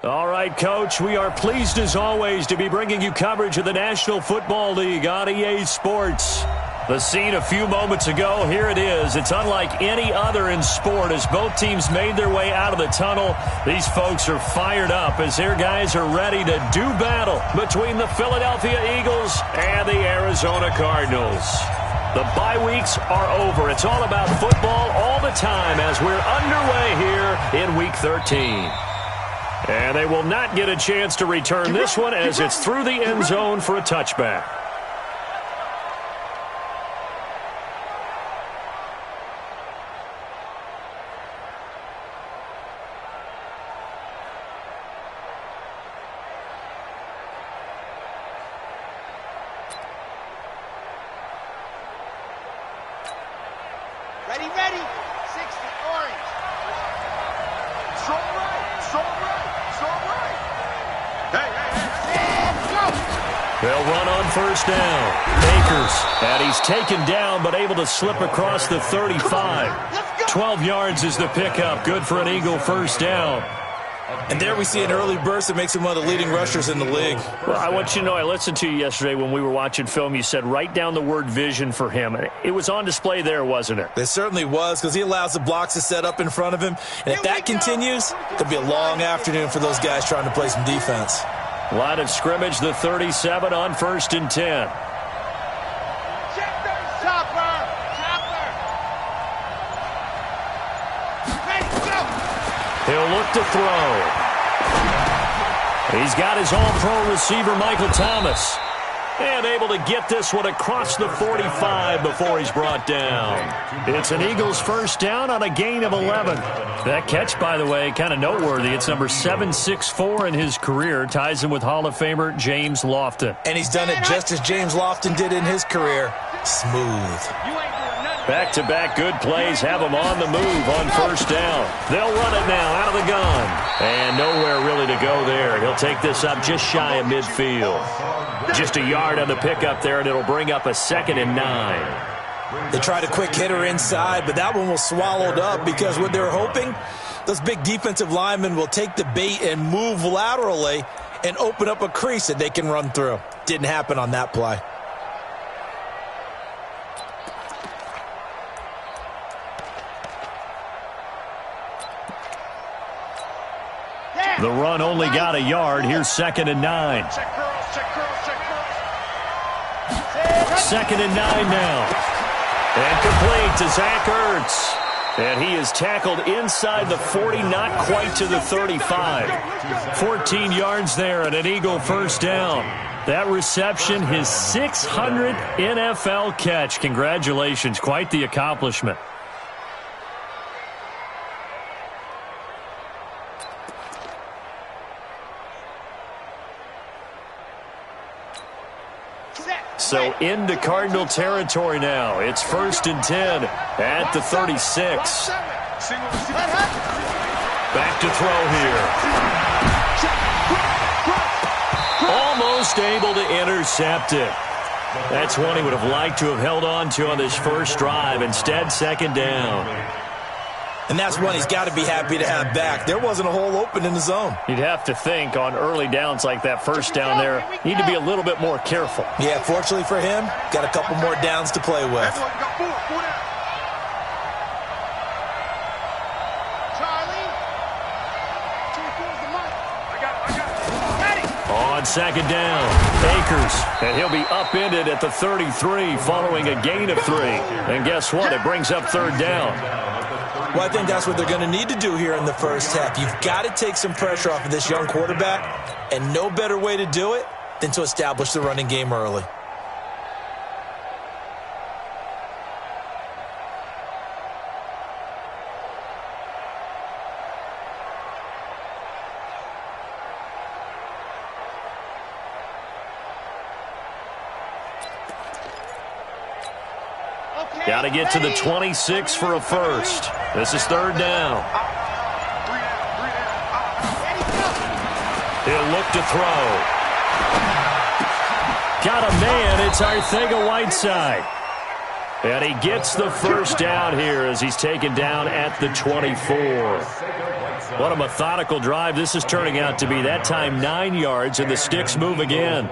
All right, Coach, we are pleased as always to be bringing you coverage of the National Football League on EA Sports. The scene a few moments ago, here it is. It's unlike any other in sport as both teams made their way out of the tunnel. These folks are fired up as their guys are ready to do battle between the Philadelphia Eagles and the Arizona Cardinals. The bye weeks are over. It's all about football all the time as we're underway here in Week 13. And they will not get a chance to return this one as it's through the end zone for a touchback. Ready, 60, orange. So right. Hey. Go. They'll run on first down. Akers, and he's taken down but able to slip across the 35. 12 yards is the pickup. Good for an Eagle first down. And there we see an early burst that makes him one of the leading rushers in the league. Well, I want you to know, I listened to you yesterday when we were watching film. You said write down the word vision for him. It was on display there, wasn't it? It certainly was, because he allows the blocks to set up in front of him. And if that continues, it could be a long afternoon for those guys trying to play some defense. Line of scrimmage, the 37 on 1st and 10. He'll look to throw. He's got his all-pro receiver, Michael Thomas. And able to get this one across the 45 before he's brought down. It's an Eagles first down on a gain of 11. That catch, by the way, kind of noteworthy. It's number 764 in his career. Ties him with Hall of Famer James Lofton. And he's done it just as James Lofton did in his career. Smooth. Back-to-back good plays have them on the move on first down. They'll run it now out of the gun. And nowhere really to go there. He'll take this up just shy of midfield. Just a yard on the pickup there, and it'll bring up a 2nd and 9. They tried a quick hitter inside, but that one was swallowed up because what they're hoping, those big defensive linemen will take the bait and move laterally and open up a crease that they can run through. Didn't happen on that play. The run only got a yard. Here's 2nd and 9. 2nd and 9 now. And complete to Zach Ertz. And he is tackled inside the 40, not quite to the 35. 14 yards there and an Eagle first down. That reception, his 600th NFL catch. Congratulations. Quite the accomplishment. So into Cardinal territory now. It's 1st and 10 at the 36. Back to throw here. Almost able to intercept it. That's one he would have liked to have held on to on this first drive. Instead, 2nd down. And that's one he's got to be happy to have back. There wasn't a hole open in the zone. You'd have to think on early downs like that first down there, need to be a little bit more careful. Yeah, fortunately for him, got a couple more downs to play with. On 2nd down, Akers, and he'll be upended at the 33 following a gain of 3. And guess what? It brings up 3rd down. Well, I think that's what they're going to need to do here in the first half. You've got to take some pressure off of this young quarterback, and no better way to do it than to establish the running game early. Got to get to the 26 for a first. This is 3rd down. He'll look to throw. Got a man. It's Arthega-Whiteside. And he gets the first down here as he's taken down at the 24. What a methodical drive this is turning out to be. That time 9 yards, and the sticks move again.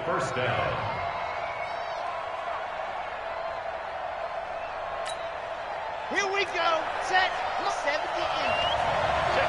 Here we go. Set. 70 in. Check.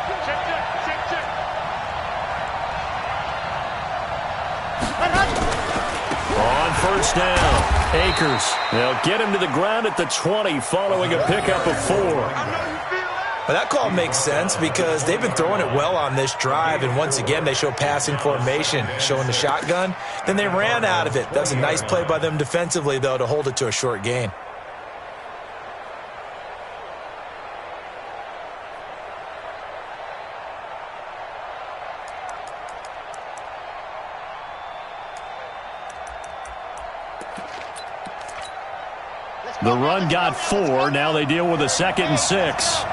On first down, Akers. They'll get him to the ground at the 20 following a pickup of 4. Well, that call makes sense because they've been throwing it well on this drive, and once again they show passing formation, showing the shotgun. Then they ran out of it. That's a nice play by them defensively, though, to hold it to a short gain. The run got 4. Now they deal with a 2nd and 6.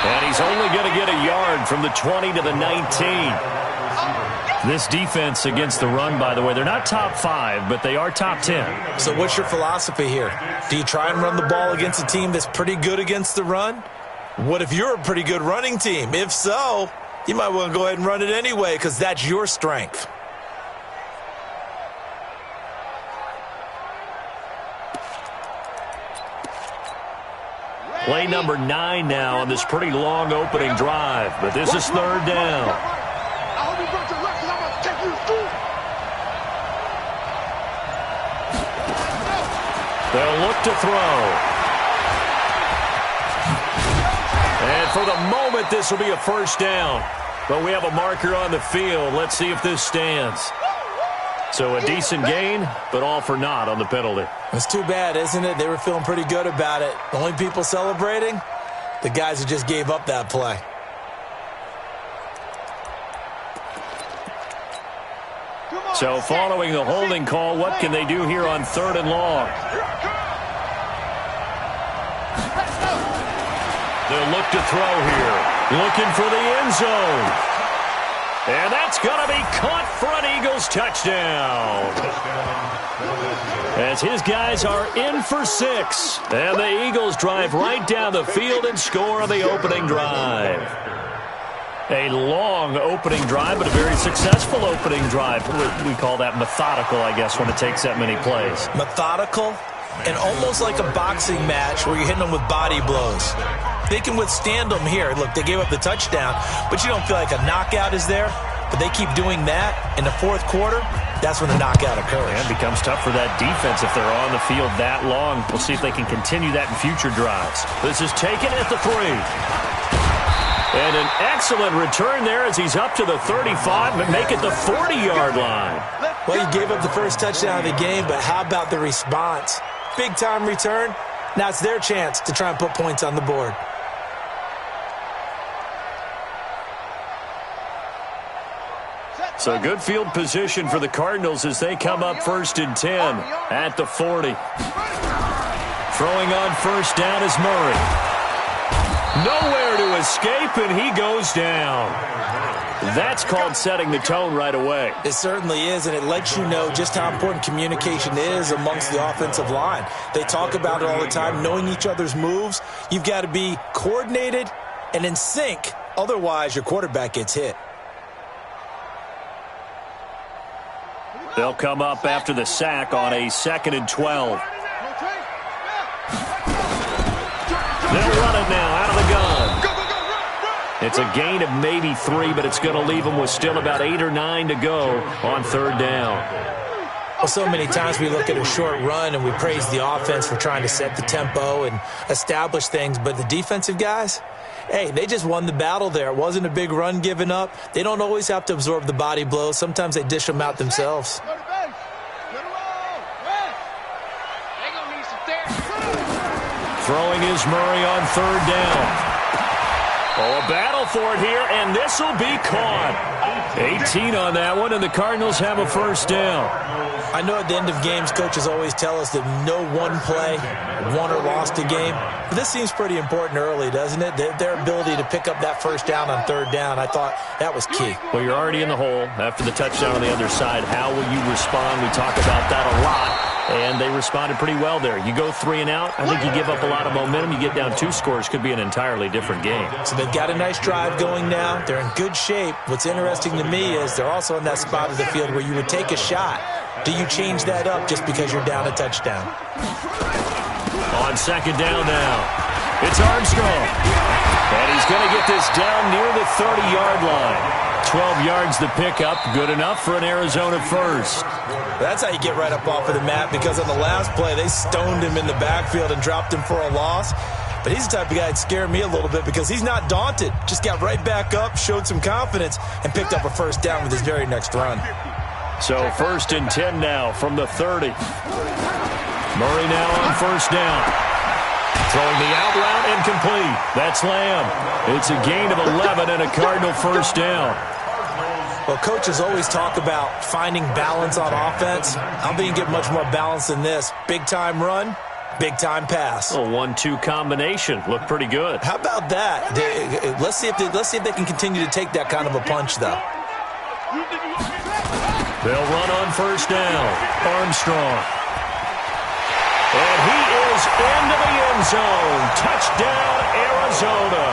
And he's only going to get a yard from the 20 to the 19. This defense against the run, by the way, they're not top 5, but they are top 10. So what's your philosophy here? Do you try and run the ball against a team that's pretty good against the run? What if you're a pretty good running team? If so, you might want to go ahead and run it anyway because that's your strength. Play number 9 now on this pretty long opening drive, but this is 3rd down. They'll look to throw. And for the moment, this will be a first down. But we have a marker on the field. Let's see if this stands. So a decent gain, but all for naught on the penalty. It's too bad, isn't it? They were feeling pretty good about it. The only people celebrating, the guys who just gave up that play. So following the holding call, what can they do here on 3rd and long? They'll look to throw here. Looking for the end zone. And that's going to be caught for an Eagles touchdown. As his guys are in for 6. And the Eagles drive right down the field and score on the opening drive. A long opening drive, but a very successful opening drive. We call that methodical, I guess, when it takes that many plays. Methodical and almost like a boxing match where you're hitting them with body blows. They can withstand them here. Look, they gave up the touchdown, but you don't feel like a knockout is there. But they keep doing that in the 4th quarter. That's when the knockout occurs. And it becomes tough for that defense if they're on the field that long. We'll see if they can continue that in future drives. This is taken at the 3. And an excellent return there as he's up to the 35, but make it the 40-yard line. Well, he gave up the first touchdown of the game, but how about the response? Big-time return. Now it's their chance to try and put points on the board. So good field position for the Cardinals as they come up 1st and 10 at the 40. Throwing on first down is Murray. Nowhere to escape, and he goes down. That's called setting the tone right away. It certainly is, and it lets you know just how important communication is amongst the offensive line. They talk about it all the time, knowing each other's moves. You've got to be coordinated and in sync. Otherwise, your quarterback gets hit. They'll come up after the sack on a 2nd and 12. They'll run it now out of the gun. It's a gain of maybe 3, but it's going to leave them with still about 8 or 9 to go on 3rd down. Well, so many times we look at a short run and we praise the offense for trying to set the tempo and establish things, but the defensive guys, hey, they just won the battle there. It wasn't a big run given up. They don't always have to absorb the body blows. Sometimes they dish them out themselves. Throwing is Murray on 3rd down. Oh, a battle for it here, and this will be caught. 18 on that one, and the Cardinals have a first down. I know at the end of games, coaches always tell us that no one play won or lost a game. But this seems pretty important early, doesn't it? Their ability to pick up that first down on third down, I thought that was key. Well, you're already in the hole after the touchdown on the other side. How will you respond? We talk about that a lot. And they responded pretty well there. You go 3 and out, I think you give up a lot of momentum. You get down 2 scores, could be an entirely different game. So they've got a nice drive going now. They're in good shape. What's interesting to me is they're also in that spot of the field where you would take a shot. Do you change that up just because you're down a touchdown? On second down now, it's Armstrong. And he's going to get this down near the 30-yard line. 12 yards to pick up, good enough for an Arizona first. That's how you get right up off of the mat, because on the last play, they stoned him in the backfield and dropped him for a loss. But he's the type of guy that scared me a little bit because he's not daunted. Just got right back up, showed some confidence, and picked up a first down with his very next run. So 1st and 10 now from the 30. Murray now on first down. Throwing the out route incomplete. That's Lamb. It's a gain of 11 and a Cardinal first down. Well, coaches always talk about finding balance on offense. I don't think you get much more balance than this. Big-time run, big-time pass. A 1-2 combination. Looked pretty good. How about that? Let's see if they can continue to take that kind of a punch, though. They'll run on first down. Armstrong. And he is into the end zone. Touchdown, Arizona.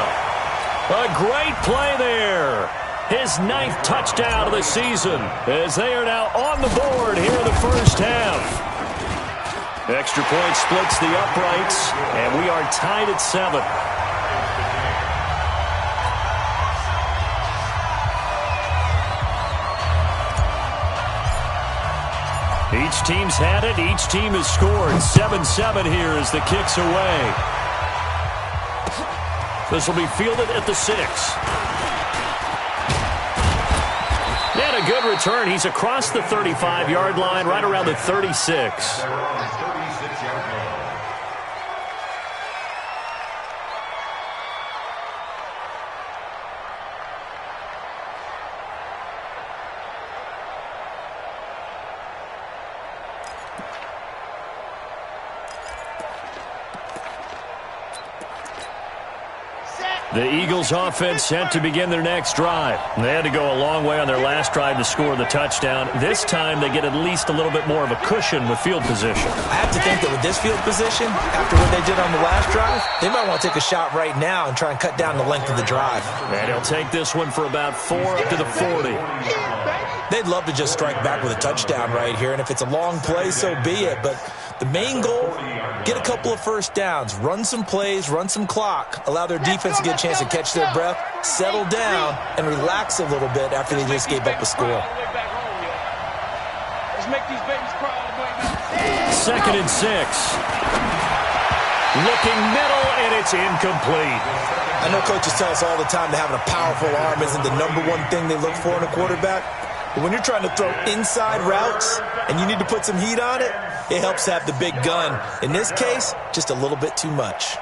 A great play there. His 9th touchdown of the season as they are now on the board here in the first half. Extra point splits the uprights, and we are tied at 7. Each team's had it. Each team has scored. 7-7 here as the kick's away. This will be fielded at the 6. And a good return. He's across the 35-yard line, right around the 36. The Eagles offense set to begin their next drive. They had to go a long way on their last drive to score the touchdown. This time they get at least a little bit more of a cushion with field position. I have to think that with this field position, after what they did on the last drive, they might want to take a shot right now and try and cut down the length of the drive. And he'll take this one for about 4 up to the 40. They'd love to just strike back with a touchdown right here, and if it's a long play, so be it. But the main goal, get a couple of first downs, run some plays, run some clock, allow their defense to get a chance to catch their breath, settle down, and relax a little bit after they just gave up a score. Let's make these babies cry. 2nd and 6. Looking middle, and it's incomplete. I know coaches tell us all the time that having a powerful arm isn't the #1 thing they look for in a quarterback. But when you're trying to throw inside routes and you need to put some heat on it, it helps to have the big gun. In this case, just a little bit too much.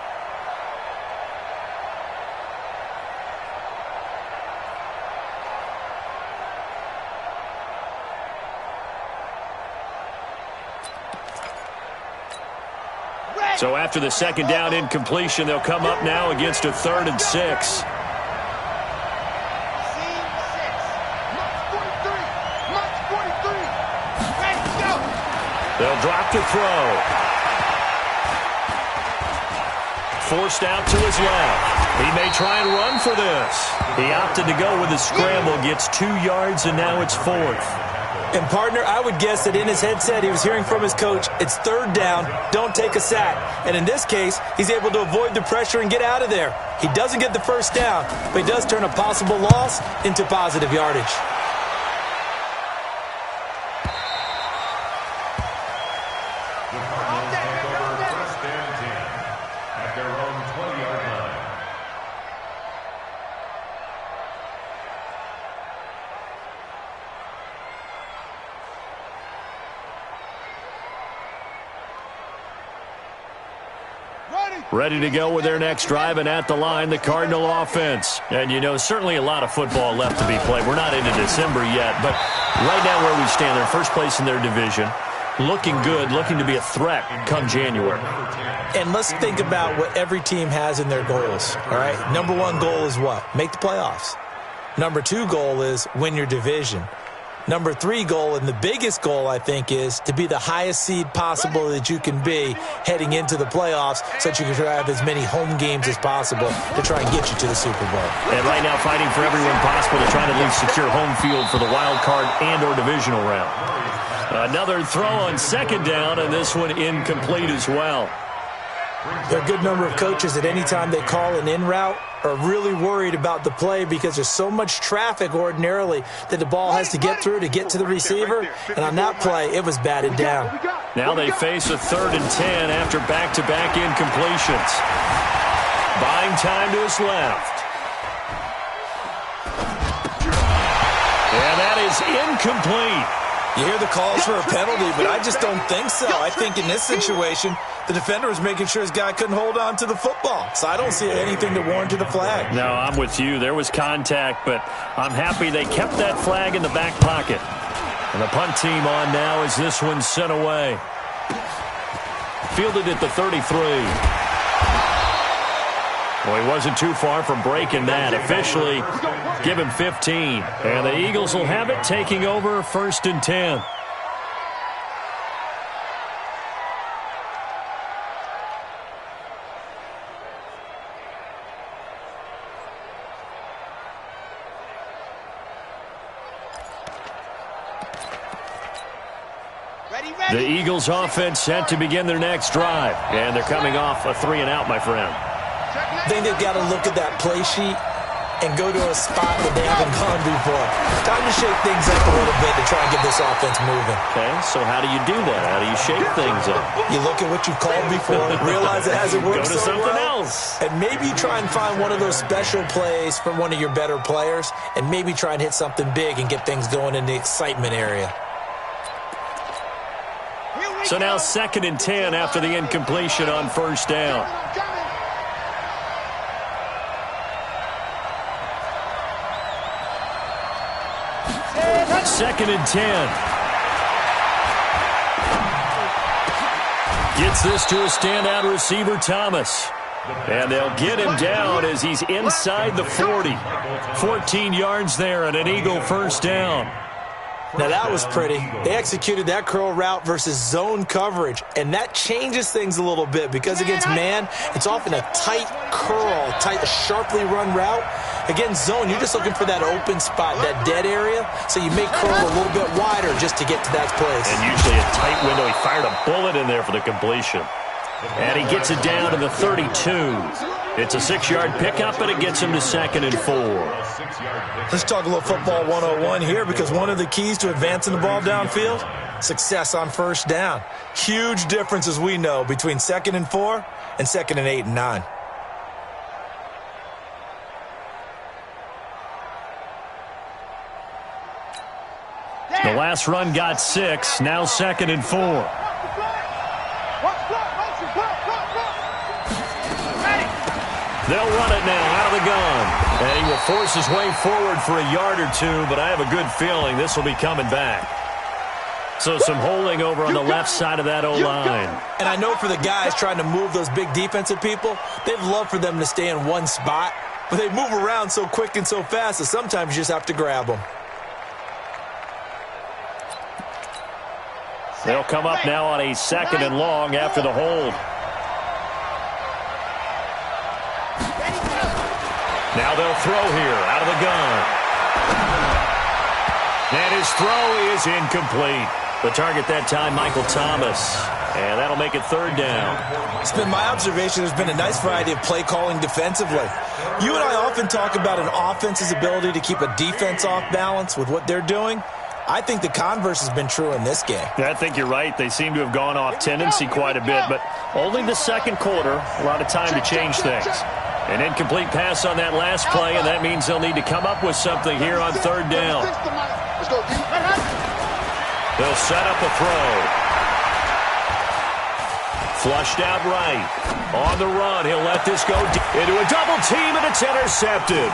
So after the 2nd down incompletion, they'll come up now against a 3rd and 6. They'll drop to throw. Forced out to his left. He may try and run for this. He opted to go with a scramble, gets 2 yards, and now it's 4th. And, partner, I would guess that in his headset he was hearing from his coach, it's 3rd down, don't take a sack. And in this case, he's able to avoid the pressure and get out of there. He doesn't get the first down, but he does turn a possible loss into positive yardage. Ready. Ready to go with their next drive, and at the line, the Cardinal offense. And, you know, certainly a lot of football left to be played. We're not into December yet, but right now where we stand, they're first place in their division. Looking good, looking to be a threat come January. And let's think about what every team has in their goals, all right? Number one goal is what? Make the playoffs. Number two goal is win your division. Number three goal, and the biggest goal, I think, is to be the highest seed possible that you can be heading into the playoffs so that you can have as many home games as possible to try and get you to the Super Bowl. And right now fighting for everyone possible to try to at least secure home field for the wild card and or divisional round. Another throw on second down, and this one incomplete as well. There are a good number of coaches at any time they call an in route are really worried about the play because there's so much traffic ordinarily that the ball has to get through to get to the receiver. And on that play, it was batted down. Now they face a 3rd and 10 after back-to-back incompletions. Buying time to his left. And that is incomplete. You hear the calls for a penalty, but I just don't think so. I think in this situation, the defender was making sure his guy couldn't hold on to the football. So I don't see anything to warrant the flag. No, I'm with you. There was contact, but I'm happy they kept that flag in the back pocket. And the punt team on now as this one's sent away. Fielded at the 33. Well, he wasn't too far from breaking that. Officially, give him 15. And the Eagles will have it, taking over 1st and 10. The Eagles offense set to begin their next drive. And they're coming off a 3-and-out, my friend. I think they've got to look at that play sheet and go to a spot that they haven't gone before. Time to shake things up a little bit to try and get this offense moving. Okay, so how do you do that? How do you shake things up? You look at what you've called before, realize it hasn't worked so well. Go to something else. And maybe try and find one of those special plays from one of your better players and maybe try and hit something big and get things going in the excitement area. So now 2nd and 10 after the incompletion on 1st down. Second and 10. Gets this to a standout receiver, Thomas. And they'll get him down as he's inside the 40. 14 yards there and an Eagle 1st down. Now that was pretty. They executed that curl route versus zone coverage, and that changes things a little bit because against man, it's often a tight curl, tight, sharply run route. Against zone, you're just looking for that open spot, that dead area, so you make curl a little bit wider just to get to that place. And usually a tight window. He fired a bullet in there for the completion. And he gets it down to the 32. It's a 6-yard pickup, and it gets him to 2nd and 4. Let's talk a little football 101 here because one of the keys to advancing the ball downfield, success on 1st down. Huge difference, as we know, between 2nd and 4 and 2nd and 8 and 9. The last run got 6, now 2nd and 4. They'll run it now out of the gun. And he will force his way forward for a yard or two, but I have a good feeling this will be coming back. So some holding over on the left side of that O-line. And I know for the guys trying to move those big defensive people, they'd love for them to stay in one spot, but they move around so quick and so fast that sometimes you just have to grab them. They'll come up now on a 2nd and long after the hold. Now they'll throw here out of the gun. And his throw is incomplete. The target that time, Michael Thomas. And that'll make it 3rd down. It's been my observation there's been a nice variety of play calling defensively. You and I often talk about an offense's ability to keep a defense off balance with what they're doing. I think the converse has been true in this game. I think you're right. They seem to have gone off tendency quite a bit, but only the 2nd quarter, a lot of time to change things. An incomplete pass on that last play, and that means they'll need to come up with something here on 3rd down. They'll set up a throw. Flushed out right. On the run, he'll let this go into a double team, and it's intercepted.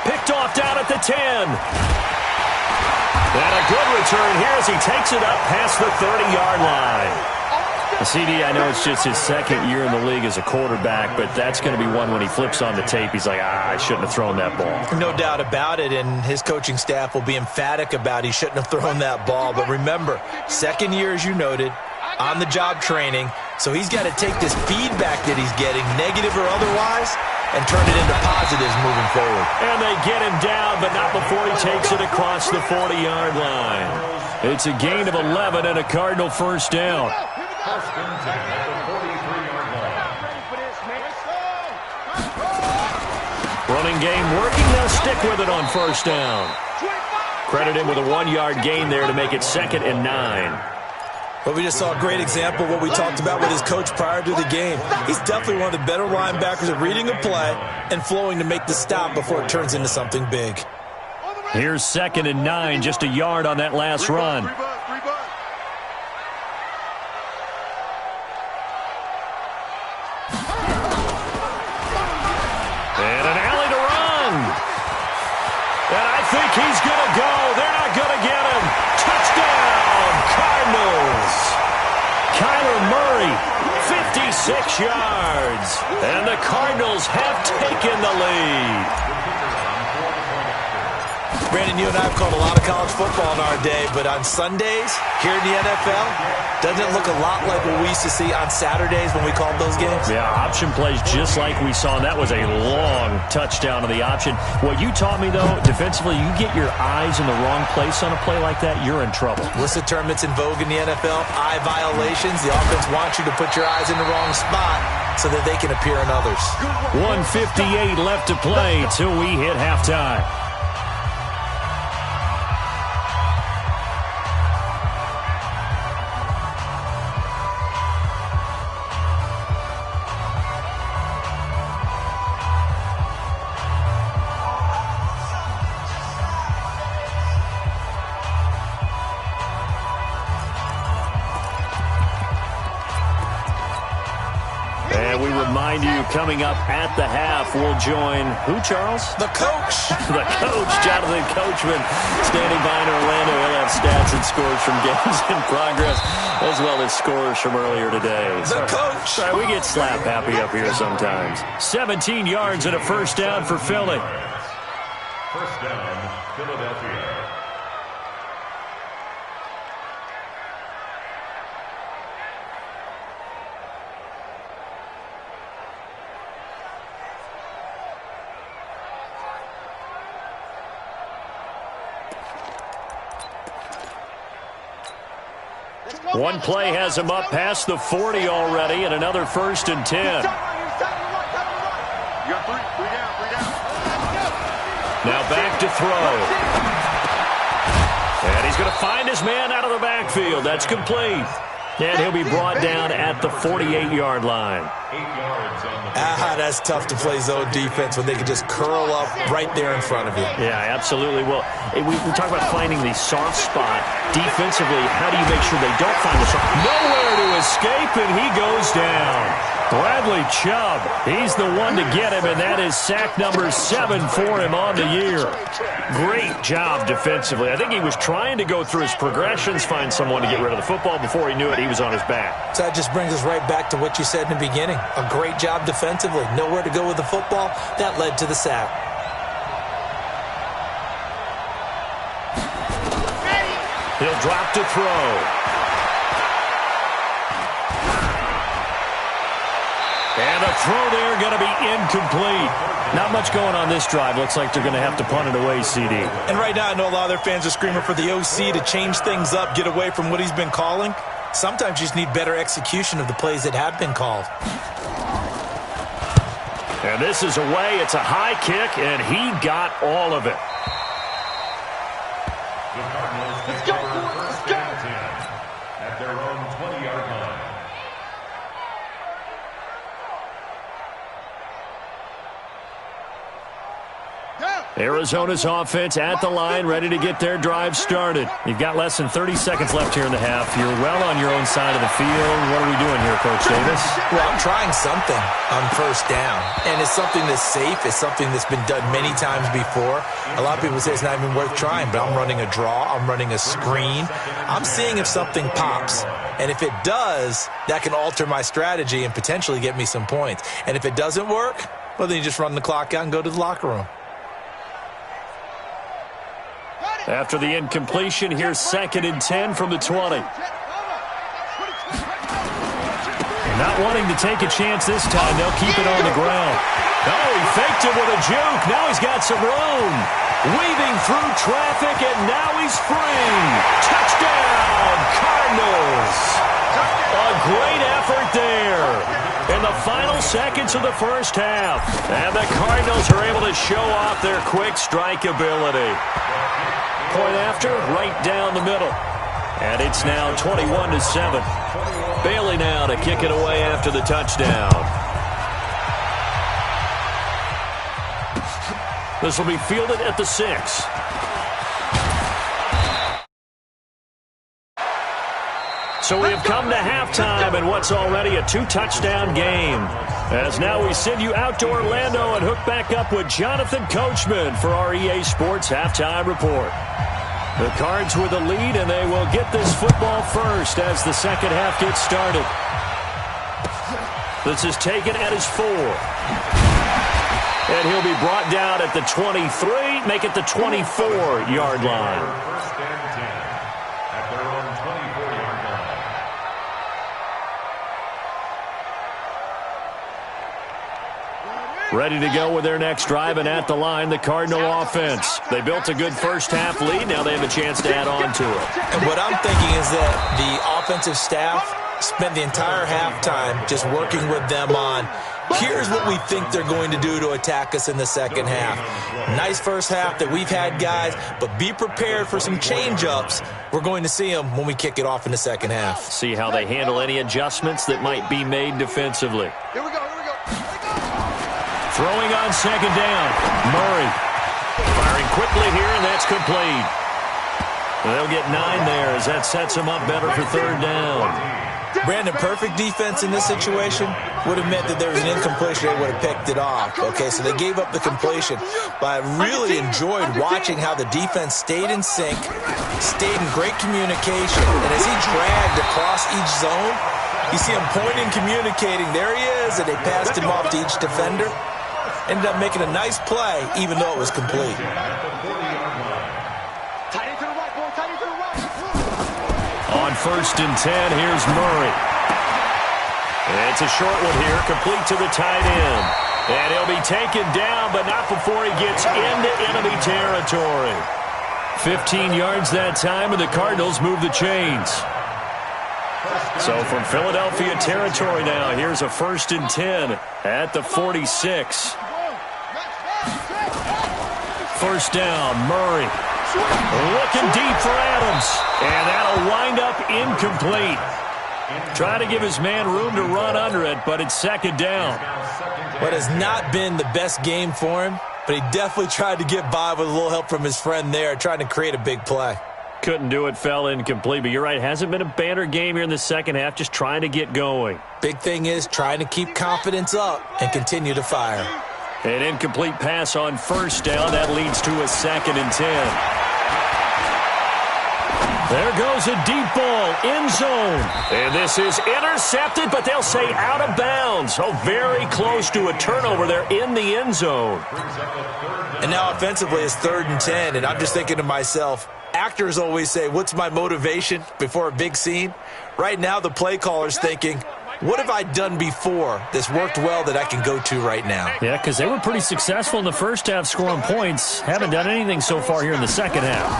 Picked off down at the 10. And a good return here as he takes it up past the 30-yard line. CD, I know it's just his second year in the league as a quarterback, but that's going to be one when he flips on the tape. He's like, I shouldn't have thrown that ball. No doubt about it, and his coaching staff will be emphatic about he shouldn't have thrown that ball. But remember, second year, as you noted, on-the-job training, so he's got to take this feedback that he's getting, negative or otherwise, and turn it into positives moving forward. And they get him down, but not before he takes it across the 40-yard line. It's a gain of 11 and a Cardinal first down. Running game working. They'll stick with it on first down. Credit him with a 1-yard gain there to make it 2nd and 9. Well, we just saw a great example of what we talked about with his coach prior to the game. He's definitely one of the better linebackers at reading a play and flowing to make the stop before it turns into something big. Here's 2nd and 9, just a yard on that last run. And an alley to run. And I think he's going to go. They're not going to get him. Touchdown, Cardinals. Kyler Murray, 56 yards. And the Cardinals have taken the lead. Brandon, you and I have called a lot of college football in our day, but on Sundays here in the NFL, doesn't it look a lot like what we used to see on Saturdays when we called those games? Yeah, option plays just like we saw, and that was a long touchdown on the option. What you taught me, though, defensively, you get your eyes in the wrong place on a play like that, you're in trouble. What's the term that's in vogue in the NFL? Eye violations. The offense wants you to put your eyes in the wrong spot so that they can appear in others. 1:58 left to play till we hit halftime. Coming up at the half, we'll join who, Charles? The coach. The coach, Jonathan Coachman, standing by in Orlando. He'll have stats and scores from games in progress, as well as scores from earlier today. The coach. Sorry, we get slap happy up here sometimes. 17 yards and a first down for Philly. First down, Philadelphia. One play has him up past the 40 already, and another 1st and 10. Now back to throw. And he's going to find his man out of the backfield. That's complete. And he'll be brought down at the 48-yard line. That's tough to play zone defense when they can just curl up right there in front of you. Yeah, absolutely. Well, we talk about finding the soft spot. Defensively, how do you make sure they don't find the soft spot? Nowhere to escape, and he goes down. Bradley Chubb, he's the one to get him, and that is sack number 7 for him on the year. Great job defensively. I think he was trying to go through his progressions, find someone to get rid of the football. Before he knew it, he was on his back. So that just brings us right back to what you said in the beginning. A great job defensively. Nowhere to go with the football. That led to the sack. He'll drop to throw. And a throw there going to be incomplete. Not much going on this drive. Looks like they're going to have to punt it away, CD. And right now I know a lot of their fans are screaming for the OC to change things up, get away from what he's been calling. Sometimes you just need better execution of the plays that have been called. And this is away. It's a high kick, and he got all of it. Let's go. Let's go. At their own 20-yard line. Arizona's offense at the line, ready to get their drive started. You've got less than 30 seconds left here in the half. You're well on your own side of the field. What are we doing here, Coach Davis? Well, I'm trying something on first down, and it's something that's safe. It's something that's been done many times before. A lot of people say it's not even worth trying, but I'm running a draw. I'm running a screen. I'm seeing if something pops, and if it does, that can alter my strategy and potentially get me some points. And if it doesn't work, well, then you just run the clock out and go to the locker room. After the incompletion, here's 2nd and 10 from the 20. Not wanting to take a chance this time. They'll keep it on the ground. Oh, he faked it with a juke. Now he's got some room. Weaving through traffic, and now he's free. Touchdown, Cardinals. A great effort there in the final seconds of the first half. And the Cardinals are able to show off their quick strike ability. Point after, right down the middle. And it's now 21-7. Bailey now to kick it away after the touchdown. This will be fielded at the 6. So we have come to halftime in what's already a 2-touchdown game. As now we send you out to Orlando and hook back up with Jonathan Coachman for our EA Sports Halftime Report. The Cards with the lead, and they will get this football first as the second half gets started. This is taken at his 4. And he'll be brought down at the 23, make it the 24-yard line. First and 10 at their own 24-yard line. Ready to go with their next drive, and at the line, the Cardinal offense. They built a good first-half lead. Now they have a chance to add on to it. And what I'm thinking is that the offensive staff spent the entire halftime just working with them on, here's what we think they're going to do to attack us in the second half. Nice first half that we've had, guys, but be prepared for some change-ups. We're going to see them when we kick it off in the second half. See how they handle any adjustments that might be made defensively. Here we go. Throwing on second down. Murray firing quickly here, and that's complete. They'll get 9 there as that sets them up better for third down. Brandon, perfect defense in this situation would have meant that there was an incompletion. They would have picked it off. Okay, so they gave up the completion. But I really enjoyed watching how the defense stayed in sync, stayed in great communication. And as he dragged across each zone, you see him pointing, communicating. There he is, and they passed him off to each defender. Ended up making a nice play, even though it was complete. On first and 10, here's Murray. It's a short one here, complete to the tight end. And he'll be taken down, but not before he gets into enemy territory. 15 yards that time, and the Cardinals move the chains. So from Philadelphia territory now, here's a first and 10 at the 46. First down, Murray. Looking deep for Adams. And that'll wind up incomplete. Try to give his man room to run under it, but it's second down. What has not been the best game for him, but he definitely tried to get by with a little help from his friend there, trying to create a big play. Couldn't do it, fell incomplete, but you're right, hasn't been a banner game here in the second half, just trying to get going. Big thing is trying to keep confidence up and continue to fire. An incomplete pass on first down. That leads to a second and 10. There goes a deep ball, end zone. And this is intercepted, but they'll say out of bounds. Oh, very close to a turnover there in the end zone. And now offensively it's 3rd and 10, and I'm just thinking to myself, actors always say, what's my motivation before a big scene? Right now the play caller's thinking, what have I done before that's worked well that I can go to right now? Yeah, because they were pretty successful in the first half scoring points. Haven't done anything so far here in the second half.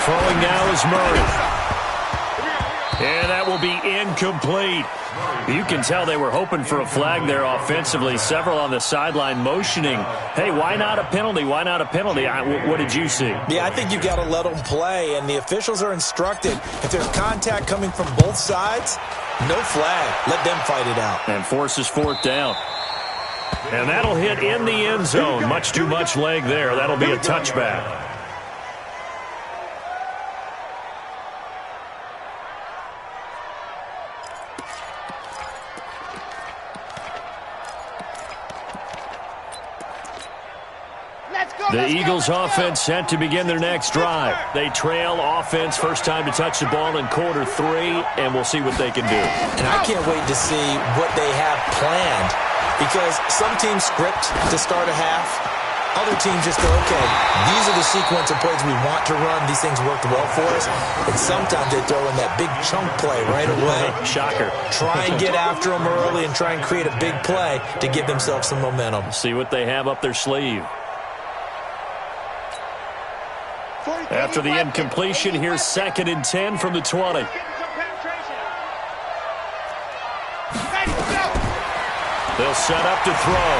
Throwing now is Murray. And that will be incomplete. You can tell they were hoping for a flag there offensively. Several on the sideline motioning, hey, why not a penalty? Why not a penalty? What did you see? Yeah, I think you got to let them play, and the officials are instructed. If there's contact coming from both sides, no flag. Let them fight it out. And forces fourth down. And that'll hit in the end zone. Much too much leg there. That'll be a touchback. The Eagles offense set to begin their next drive. They trail offense, first time to touch the ball in quarter 3, and we'll see what they can do. And I can't wait to see what they have planned, because some teams script to start a half. Other teams just go, okay, these are the sequence of plays we want to run. These things worked well for us. And sometimes they throw in that big chunk play right away. Shocker. Try and get after them early and try and create a big play to give themselves some momentum. See what they have up their sleeve. After the incompletion, here's 2nd and 10 from the 20. They'll set up to throw.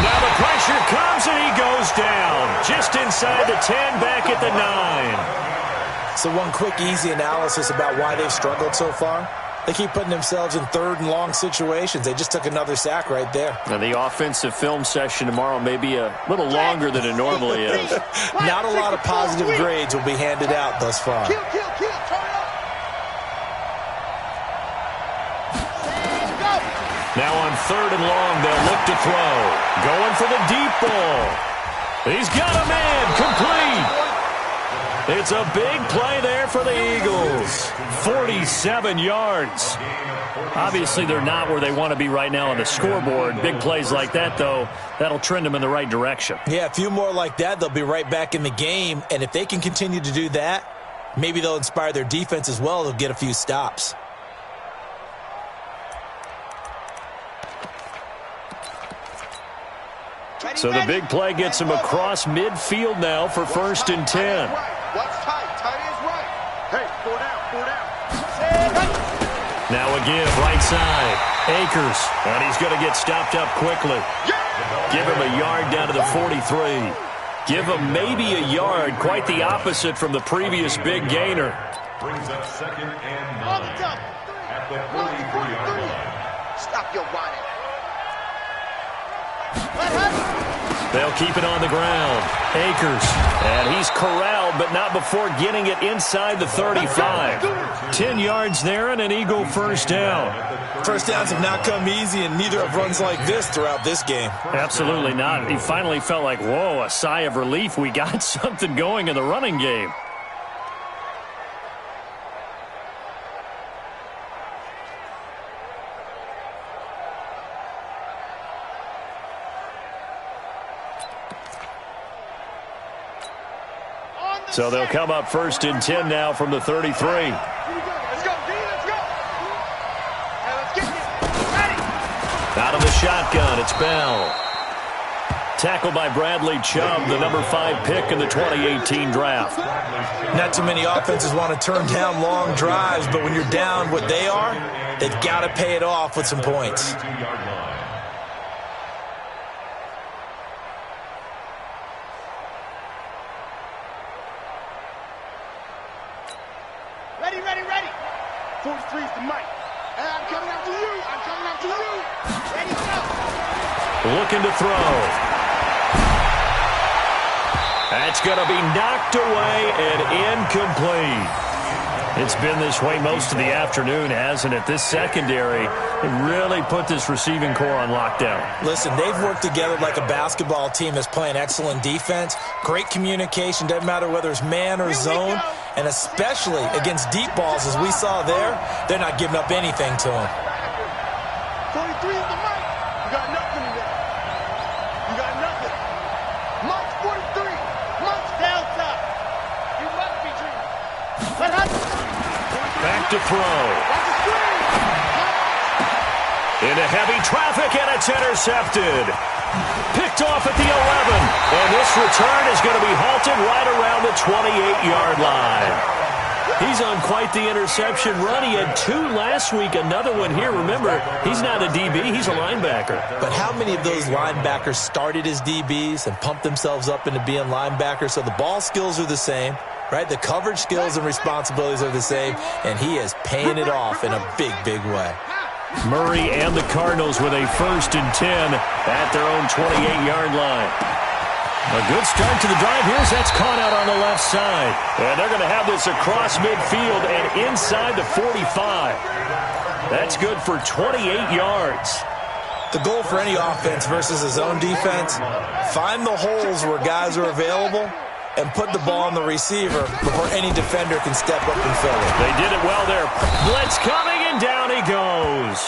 Now the pressure comes and he goes down. Just inside the 10, back at the 9. So one quick, easy analysis about why they've struggled so far. They keep putting themselves in 3rd and long situations. They just took another sack right there. Now the offensive film session tomorrow may be a little longer than it normally is. Not a lot of positive grades will be handed out thus far. Now on 3rd and long, they'll look to throw. Going for the deep ball. He's got a man. Complete. It's a big play there for the Eagles. 47 yards. Obviously, they're not where they want to be right now on the scoreboard. Big plays like that, though, that'll trend them in the right direction. Yeah, a few more like that, they'll be right back in the game. And if they can continue to do that, maybe they'll inspire their defense as well. They'll get a few stops. So the big play gets him across midfield now for 1st and 10. What's tight? Tight is right. Hey, 4 down. Now again, right side. Akers. And he's going to get stopped up quickly. Give him a yard down to the 43. Give him maybe a yard. Quite the opposite from the previous big gainer. Brings up 2nd and 9 at the 43-yard line. Stop your whining. They'll keep it on the ground. Akers. And he's corralled, but not before getting it inside the 35. 10 yards there and an Eagle first down. First downs have not come easy, and neither have runs like this throughout this game. Absolutely not. He finally felt like, whoa, a sigh of relief. We got something going in the running game. So they'll come up 1st and 10 now from the 33. Let's go, D, let's go. Now let's get this. Ready. Out of the shotgun, it's Bell. Tackled by Bradley Chubb, the number 5 pick in the 2018 draft. Not too many offenses want to turn down long drives, but when you're down what they are, they've got to pay it off with some points. Ready. 43's the mic. I'm coming after you. Ready, go. Looking to throw. That's going to be knocked away and incomplete. It's been this way most of the afternoon, hasn't it? This secondary, it really put this receiving core on lockdown. Listen, they've worked together like a basketball team that's playing excellent defense. Great communication, doesn't matter whether it's man or zone. And especially against deep balls, as we saw there, they're not giving up anything to them. 43 is the mic. You got nothing in there. You got nothing. Mike's 43. Mike's Delta. You must be dreaming. Back to throw. Into heavy traffic, and it's intercepted. Picked off at the 11. And this return is going to be halted right around the 28-yard line. He's on quite the interception run. He had 2 last week, another one here. Remember, he's not a DB, he's a linebacker. But how many of those linebackers started as DBs and pumped themselves up into being linebackers? So the ball skills are the same, right? The coverage skills and responsibilities are the same, and he is paying it off in a big, big way. Murray and the Cardinals with a 1st and 10 at their own 28-yard line. A good start to the drive. That's caught out on the left side. And they're going to have this across midfield and inside the 45. That's good for 28 yards. The goal for any offense versus his own defense, find the holes where guys are available and put the ball on the receiver before any defender can step up and fill it. They did it well there. Blitz coming, and down he goes.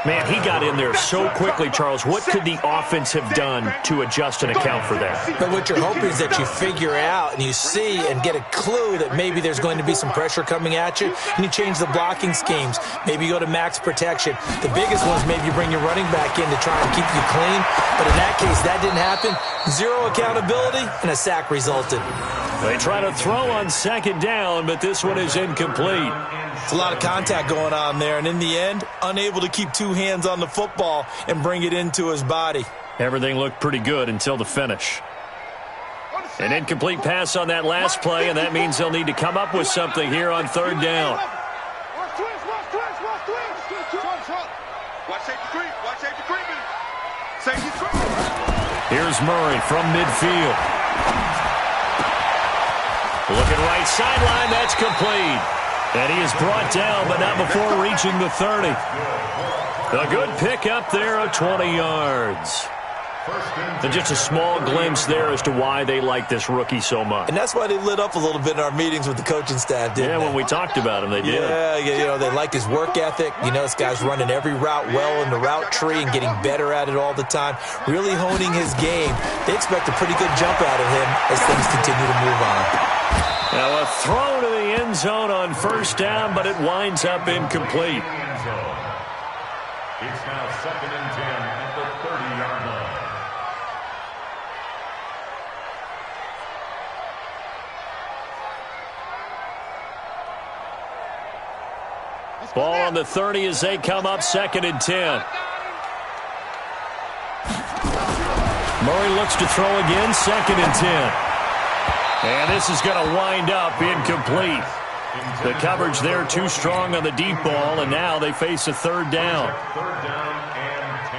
Man, he got in there so quickly, Charles. What could the offense have done to adjust and account for that? But what you're hoping is that you figure out and you see and get a clue that maybe there's going to be some pressure coming at you, and you change the blocking schemes. Maybe you go to max protection. The biggest one is maybe you bring your running back in to try and keep you clean. But in that case, that didn't happen. Zero accountability, and a sack resulted. They try to throw on 2nd down, but this one is incomplete. It's a lot of contact going on there, and in the end, unable to keep 2 hands on the football and bring it into his body. Everything looked pretty good until the finish. An incomplete pass on that last play, and that means they'll need to come up with something here on 3rd down. Here's Murray from midfield. Looking right sideline, that's complete. And he is brought down, but not before reaching the 30. A good pickup there of 20 yards. And just a small glimpse there as to why they like this rookie so much. And that's why they lit up a little bit in our meetings with the coaching staff, didn't they? When we talked about him, they did. Yeah, they like his work ethic. This guy's running every route well in the route tree and getting better at it all the time, really honing his game. They expect a pretty good jump out of him as things continue to move on. Now a throw to the end zone on 1st down, but it winds up incomplete. It's now 2nd and 10 at the 30-yard line. Ball on the 30 as they come up 2nd and 10. Murray looks to throw again, 2nd and 10. And this is going to wind up incomplete. The coverage there too strong on the deep ball, and now they face a 3rd down. 3rd down and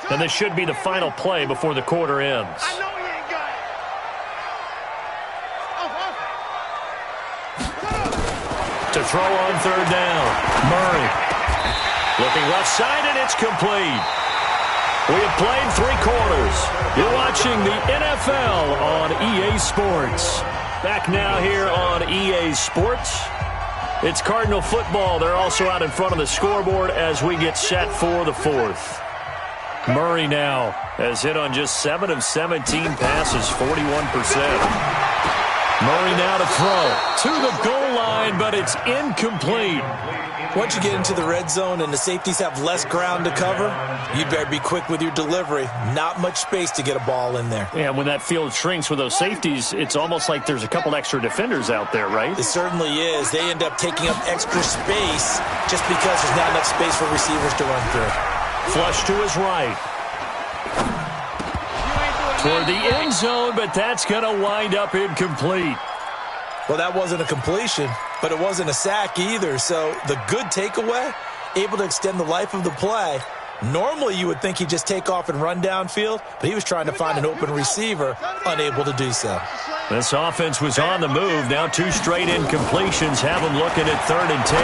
10. And this should be the final play before the quarter ends. I know he ain't got it. To throw on 3rd down, Murray. Looking left side, and it's complete. We have played 3 quarters. You're watching the NFL on EA Sports. Back now here on EA Sports. It's Cardinal football. They're also out in front of the scoreboard as we get set for the 4th. Murray now has hit on just 7 of 17 passes, 41%. Murray now to throw to the goal line, but it's incomplete. Once you get into the red zone and the safeties have less ground to cover, you'd better be quick with your delivery. Not much space to get a ball in there. Yeah, when that field shrinks with those safeties, it's almost like there's a couple extra defenders out there, right? It certainly is. They end up taking up extra space just because there's not enough space for receivers to run through. Flush to his right. Toward the end zone, but that's going to wind up incomplete. Well, that wasn't a completion, but it wasn't a sack either. So the good takeaway, able to extend the life of the play. Normally you would think he'd just take off and run downfield, but he was trying to find an open receiver, unable to do so. This offense was on the move. Now 2 straight incompletions have them looking at 3rd and 10.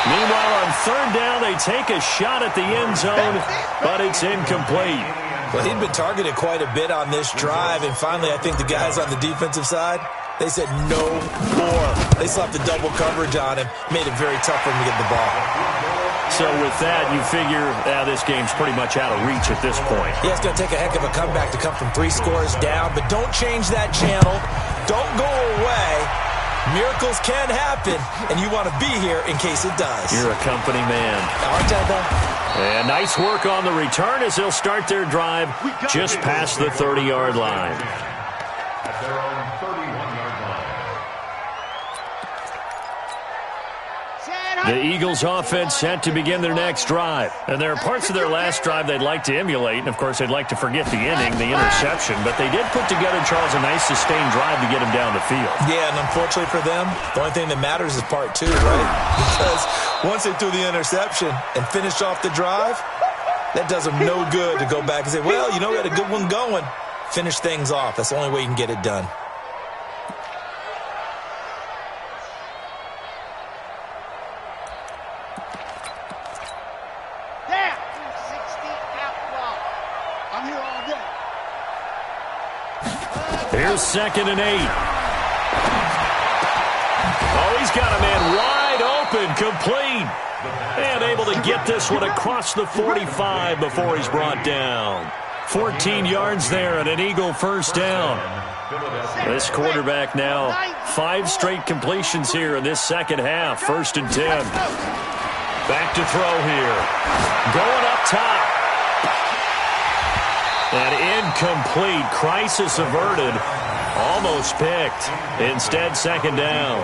Meanwhile, on 3rd down, they take a shot at the end zone, but it's incomplete. Well, he'd been targeted quite a bit on this drive, and finally I think the guys on the defensive side, they said no more. They slapped the double coverage on him, made it very tough for him to get the ball. So with that, you figure this game's pretty much out of reach at this point. Yeah, it's going to take a heck of a comeback to come from 3 scores down, but don't change that channel. Don't go away. Miracles can happen, and you want to be here in case it does. You're a company man. Aren't I, though? And nice work on the return as they'll start their drive just past the 30-yard line. At their own 31-yard line. The Eagles offense set to begin their next drive. And there are parts of their last drive they'd like to emulate. And, of course, they'd like to forget the inning, the interception. But they did put together, Charles, a nice sustained drive to get him down the field. Yeah, and unfortunately for them, the only thing that matters is part two, right? Because once they threw the interception and finished off the drive, that does them no good to go back and say, well, you know, we had a good one going. Finish things off. That's the only way you can get it done. Here's 2nd and 8. Oh, he's got a man wide open, complete. And able to get this one across the 45 before he's brought down. 14 yards there and an Eagle first down. This quarterback now 5 straight completions here in this second half. 1st and 10. Back to throw here. Going up top. And incomplete. Crisis averted. Almost picked. Instead, 2nd down.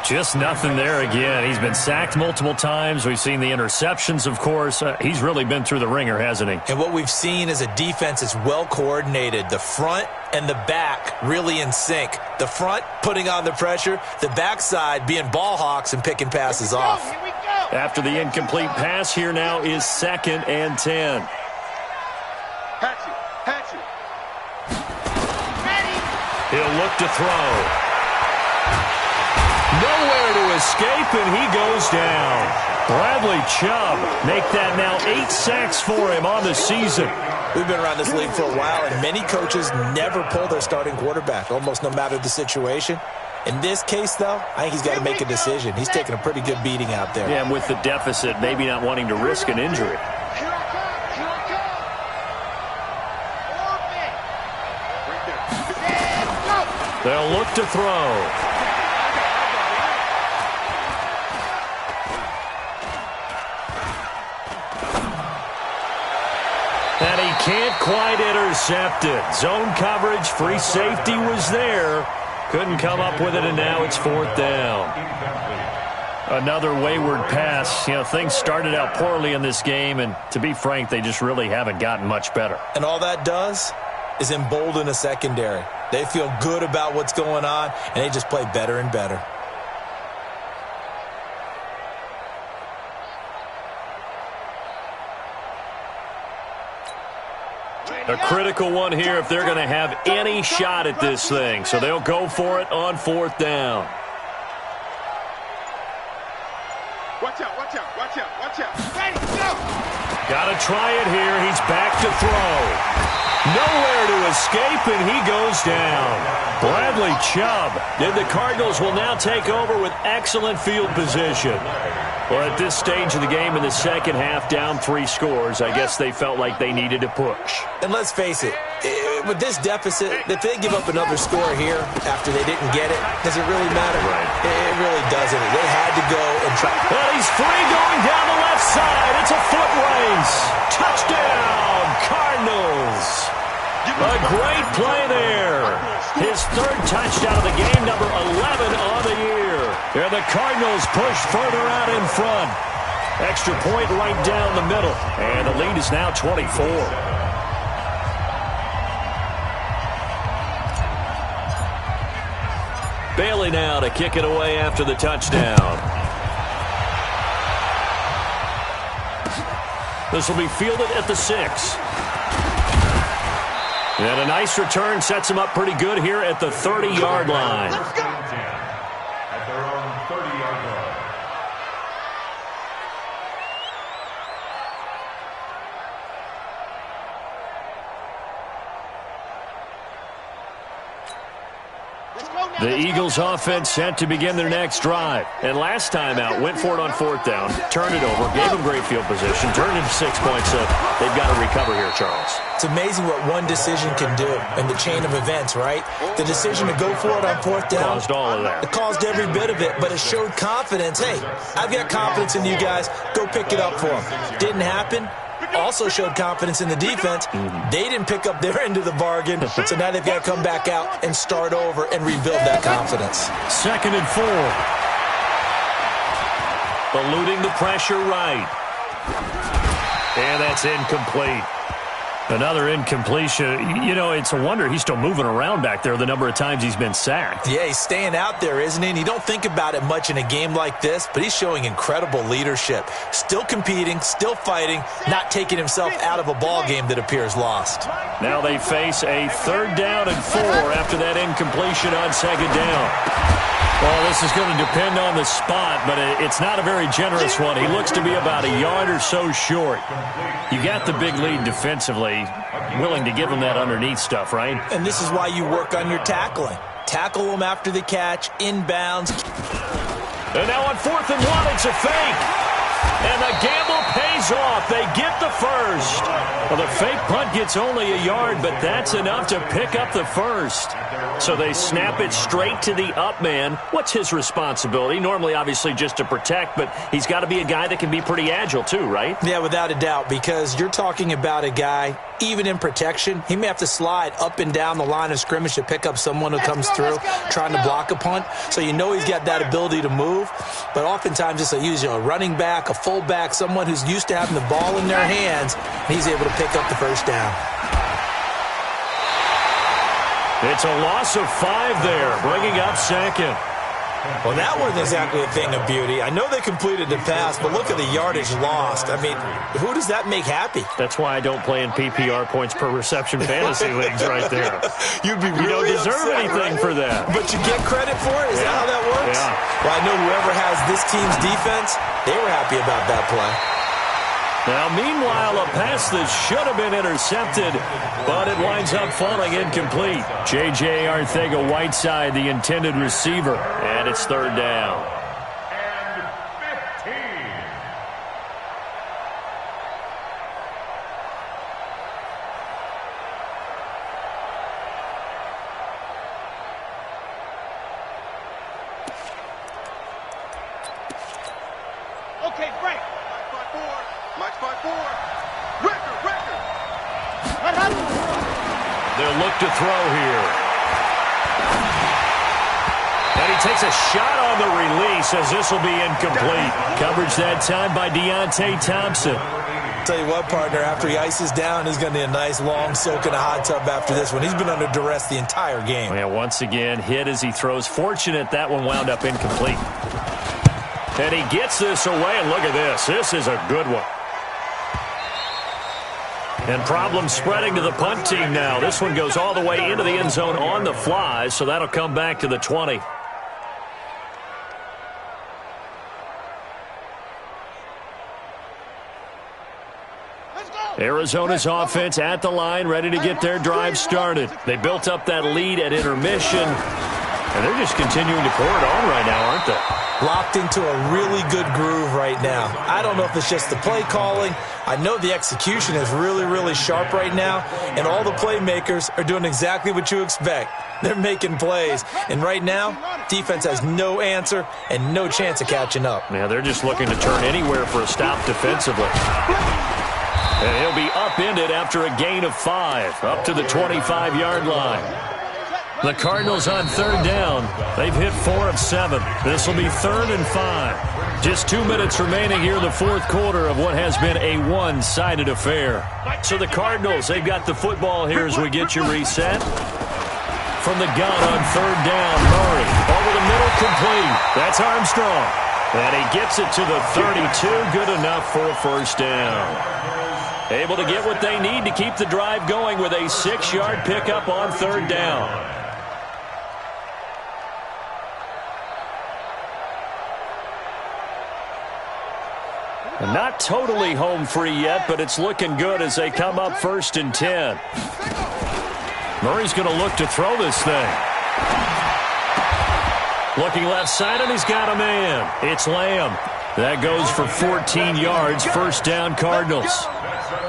Just nothing there again. He's been sacked multiple times. We've seen the interceptions, of course. He's really been through the ringer, hasn't he? And what we've seen is a defense that's well coordinated. The front and the back really in sync. The front putting on the pressure. The backside being ball hawks and picking passes off. Here we go. After the incomplete pass, here now is 2nd and 10. Hatchet. Ready. He'll look to throw. Nowhere to escape, and he goes down. Bradley Chubb make that now 8 sacks for him on the season. We've been around this league for a while, and many coaches never pull their starting quarterback, almost no matter the situation. In this case, though, I think he's got to make a decision. He's taking a pretty good beating out there. Yeah, and with the deficit, maybe not wanting to risk an injury. Here I come. They'll look to throw. And he can't quite intercept it. Zone coverage, free safety was there. Couldn't come up with it, and now it's 4th down. Another wayward pass. You know, things started out poorly in this game, and to be frank, they just really haven't gotten much better. And all that does is embolden a secondary. They feel good about what's going on, and they just play better and better. A critical one here if they're going to have any shot at this thing. So they'll go for it on 4th down. Watch out. Ready, go. Got to try it here. He's back to throw. Nowhere to escape, and he goes down. Bradley Chubb. And the Cardinals will now take over with excellent field position. Well, at this stage of the game in the second half, down 3 scores, I guess they felt like they needed to push. And let's face it, with this deficit, if they give up another score here after they didn't get it, does it really matter? Right. It really doesn't. They had to go and try. Well, he's free going down the left side. It's a foot race. Touchdown, Cardinals. A great play there. His 3rd touchdown of the game, number 11 on the year. And the Cardinals push further out in front. Extra point right down the middle. And the lead is now 24. Bailey now to kick it away after the touchdown. This will be fielded at the 6. And a nice return sets him up pretty good here at the 30-yard line. Let's go. At their own 30-yard line. The Eagles offense set to begin their next drive. And last time out, went for it on 4th down, turned it over, gave them great field position, turned it to 6 points. So they've got to recover here, Charles. It's amazing what one decision can do in the chain of events, right? The decision to go for it on 4th down. Caused all of that. It caused every bit of it, but it showed confidence. Hey, I've got confidence in you guys. Go pick it up for them. Didn't happen. Also showed confidence in the defense. They didn't pick up their end of the bargain, so now they've got to come back out and start over and rebuild that confidence. 2nd and 4. eluding the pressure right. And that's incomplete. Another incompletion. You know, it's a wonder he's still moving around back there the number of times he's been sacked. Yeah, he's staying out there, isn't he? And you don't think about it much in a game like this, but he's showing incredible leadership. Still competing, still fighting, not taking himself out of a ball game that appears lost. Now they face a 3rd down and 4 after that incompletion on 2nd down. Well, this is going to depend on the spot, but it's not a very generous one. He looks to be about a yard or so short. You got the big lead defensively, willing to give him that underneath stuff, right? And this is why you work on your tackling. Tackle him after the catch, inbounds. And now on 4th and 1, it's a fake. And the gamble pays off. They get the first. Well, the fake punt gets only a yard, but that's enough to pick up the first. So they snap it straight to the up man. What's his responsibility? Normally, obviously, just to protect, but he's got to be a guy that can be pretty agile too, right? Yeah, without a doubt, because you're talking about a guy, even in protection, he may have to slide up and down the line of scrimmage to pick up someone who comes through trying to block a punt. So you know he's got that ability to move, but oftentimes just use a running back, a fullback, someone who's used to having the ball in their hands, and he's able to pick up the first down. It's a loss of 5 there, bringing up 2nd. Well, that wasn't exactly a thing of beauty. I know they completed the pass, but look at the yardage lost. I mean, who does that make happy? That's why I don't play in PPR points per reception fantasy leagues right there. You'd be really You don't deserve upset, anything right? for that. But you get credit for it? Is that how that works? Yeah. Well, I know whoever has this team's defense, they were happy about that play. Now, meanwhile, a pass that should have been intercepted, but it winds up falling incomplete. J.J. Arcega-Whiteside, the intended receiver, and it's 3rd down. And 15. Okay, break. Mike 5-4. Record. They'll look to throw here. And he takes a shot on the release as this will be incomplete. Coverage that time by Deontay Thompson. Tell you what, partner, after he ices down, he's going to need a nice long soak in a hot tub after this one. He's been under duress the entire game. Yeah, once again, hit as he throws. Fortunate that one wound up incomplete. And he gets this away, and look at this. This is a good one. And problems spreading to the punt team now. This one goes all the way into the end zone on the fly, so that'll come back to the 20. Arizona's offense at the line, ready to get their drive started. They built up that lead at intermission, and they're just continuing to pour it on right now, aren't they? Locked into a really good groove right now. I don't know if it's just the play calling. I know the execution is really, really sharp right now, and all the playmakers are doing exactly what you expect. They're making plays, and right now, defense has no answer and no chance of catching up. Yeah, they're just looking to turn anywhere for a stop defensively. And he'll be upended after a gain of 5, up to the 25-yard line. The Cardinals on 3rd down. They've hit 4 of 7. This will be 3rd and 5. Just 2 minutes remaining here in the 4th quarter of what has been a one-sided affair. So the Cardinals, they've got the football here as we get you reset. From the gun on 3rd down, Murray. Over the middle, complete. That's Armstrong. And he gets it to the 32. Good enough for a first down. Able to get what they need to keep the drive going with a 6-yard pickup on 3rd down. Not totally home free yet, but it's looking good as they come up 1st and 10. Murray's going to look to throw this thing. Looking left side, and he's got a man. It's Lamb. That goes for 14 yards. First down, Cardinals.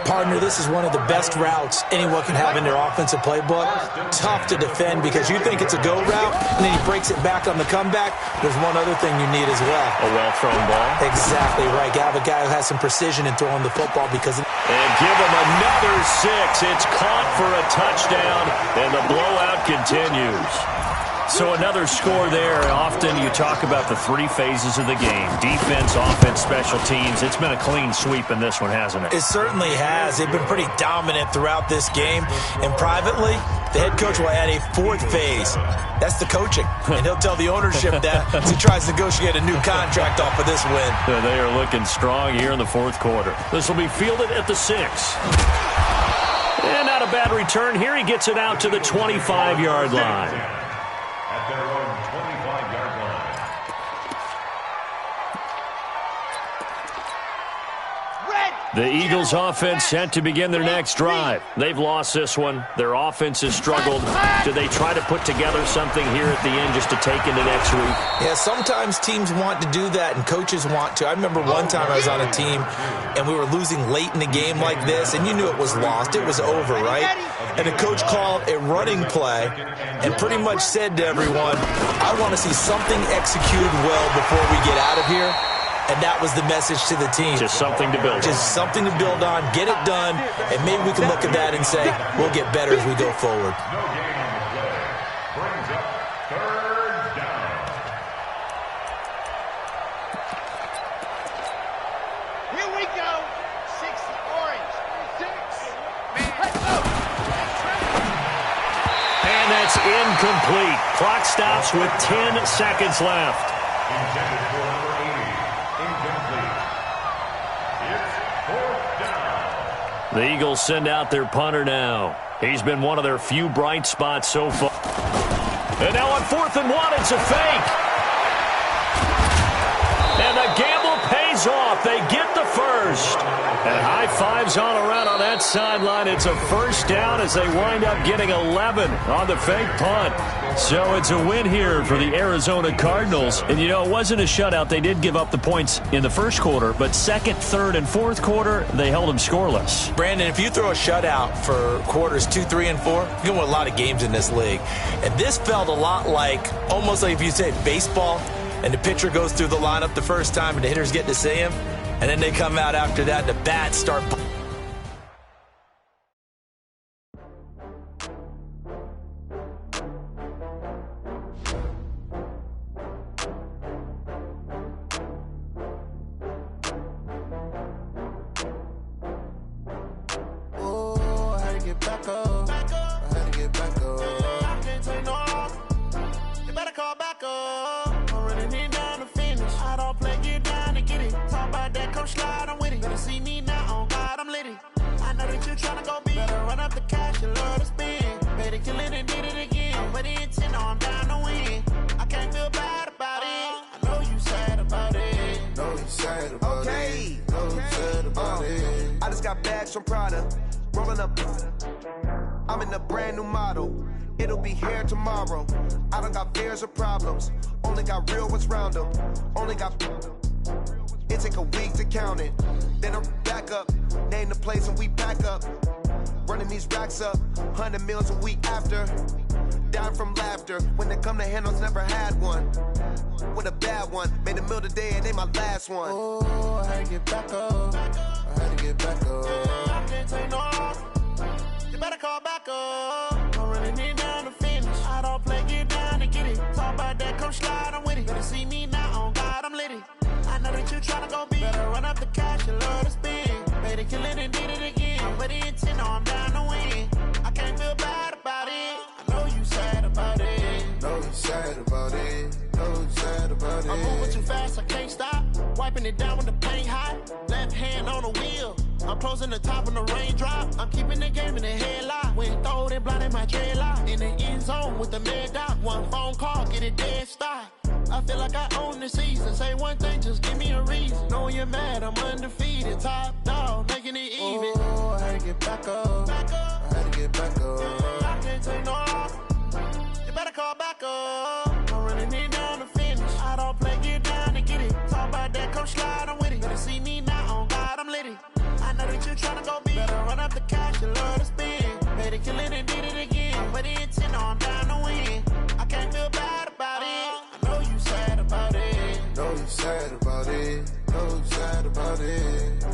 Partner, this is one of the best routes anyone can have in their offensive playbook. Tough to defend because you think it's a go route, and then he breaks it back on the comeback. There's one other thing you need as well. A well-thrown ball. Exactly right. You have a guy who has some precision in throwing the football because... And give him another 6. It's caught for a touchdown, and the blowout continues. So another score there. Often you talk about the three phases of the game. Defense, offense, special teams. It's been a clean sweep in this one, hasn't it? It certainly has. They've been pretty dominant throughout this game. And privately, the head coach will add a fourth phase. That's the coaching. And he'll tell the ownership that as he tries to negotiate a new contract off of this win. They are looking strong here in the fourth quarter. This will be fielded at the 6. And not a bad return here. He gets it out to the 25-yard line. At their own 25-yard line. The Eagles offense set to begin their next drive. They've lost this one. Their offense has struggled. Do they try to put together something here at the end just to take into next week? Yeah, sometimes teams want to do that and coaches want to. I remember one time I was on a team and we were losing late in the game like this, and you knew it was lost. It was over, right? And the coach called a running play and pretty much said to everyone, I want to see something executed well before we get out of here. And that was the message to the team. Just something to build on. Just something to build on, get it done, and maybe we can look at that and say, we'll get better as we go forward. No gain on the play. Brings up third down. Here we go. 6 orange. 6. Let's go. And that's incomplete. Clock stops with 10 seconds left. Intended for number 80. Incomplete. It's fourth down. The Eagles send out their punter now. He's been one of their few bright spots so far. And now on 4th and 1, it's a fake. And the gamble pays off. They get the first. And high fives all around on that sideline. It's a first down as they wind up getting 11 on the fake punt. So it's a win here for the Arizona Cardinals. And, you know, it wasn't a shutout. They did give up the points in the first quarter, but second, third, and fourth quarter, they held them scoreless. Brandon, if you throw a shutout for quarters 2, 3, and 4, you can win a lot of games in this league. And this felt a lot like, almost like if you said baseball, and the pitcher goes through the lineup the first time and the hitters get to see him, and then they come out after that and the bats start. Oh, I had to get back up. I had to get back up. I can't take no loss. You better call back up. I'm running it down to finish. I don't play, get down to get it. Talk about that, come slide, I'm with it. Better see me now, on God, I'm litty. I know that you tryna go big. Better run up the cash, you love to spend. Better kill it and did it again. But the intent, I'm down to win. I can't feel bad about it. I know you sad about it. Know you sad about it. Know you sad about it. I just got bags from Prada, rolling up. I'm in a brand new model. It'll be here tomorrow. I don't got fears or problems. Only got real ones round them. Only got. It take a week to count it. Then I'm back up. Name the place and we pack up. Running these racks up. 100 meals a week after. Dying from laughter. When it come to handles, never had one. With a bad one. Made a meal today and they my last one. Oh, I had to get back up. I had to get back up. I can't take no loss. You better call back up. I'm running it down to finish. I don't play, get down to get it. Talk about that, come slide, I'm with it. Better see me now, on God, I'm litty. I know that you tryna go big. Better run up the cash, you love to spend. Better kill it and did it again. But the intent, no, I'm down to win. I can't feel bad about it. I know you sad about it. Know you sad about it. Know you sad about it. I'm moving too fast, I can't stop. Wiping it down with the paint hot. Left hand on the wheel. I'm closing the top when the raindrop. I'm keeping the game in the headlock. When throwed and blinded my dreadlock. In the end zone with the mad dot. One phone call, get it dead stop. I feel like I own the season. Say one thing, just give me a reason. Knowing you're mad, I'm undefeated. Top dog, making it even. Oh, I had to get back up. I had to get back up. I can't take no loss. You better call back up. I'm running it down to finish. I don't play, get down to get it. Talk about that, come slide, I'm with it. Better see me now, on God, I'm litty. I know that you tryna go big. Better run up the cash, you love to spend. Better kill it and did it again. But the intent, no, I'm down to win. I can't feel bad about it. I know you sad about it. Know you sad about it. Know you sad about it.